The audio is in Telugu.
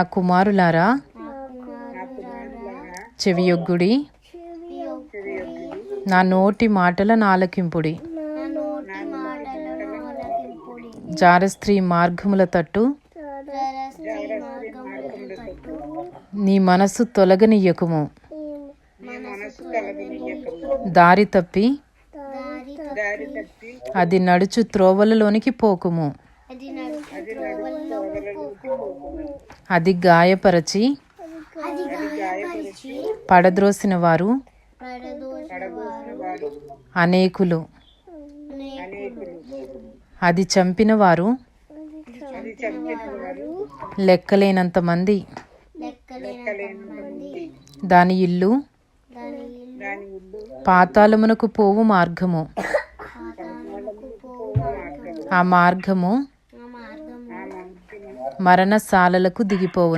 నా కుమారులారా చెవియొగ్గుడి, నా నోటి మాటలను ఆలకింపుడి. జారస్త్రీ మార్గముల తట్టు నీ మనసు తొలగనియ్యకుము. దారి తప్పి అది నడుచు త్రోవలలోనికి పోకుము. అది గాయపరచి పడద్రోసిన వారు అనేకులు. అది చంపిన వారు లెక్కలేనంత మంది. దాని ఇల్లు పాతాళమునకు పోవు మార్గము. ఆ మార్గము మరణశాలలకు దిగిపోవు.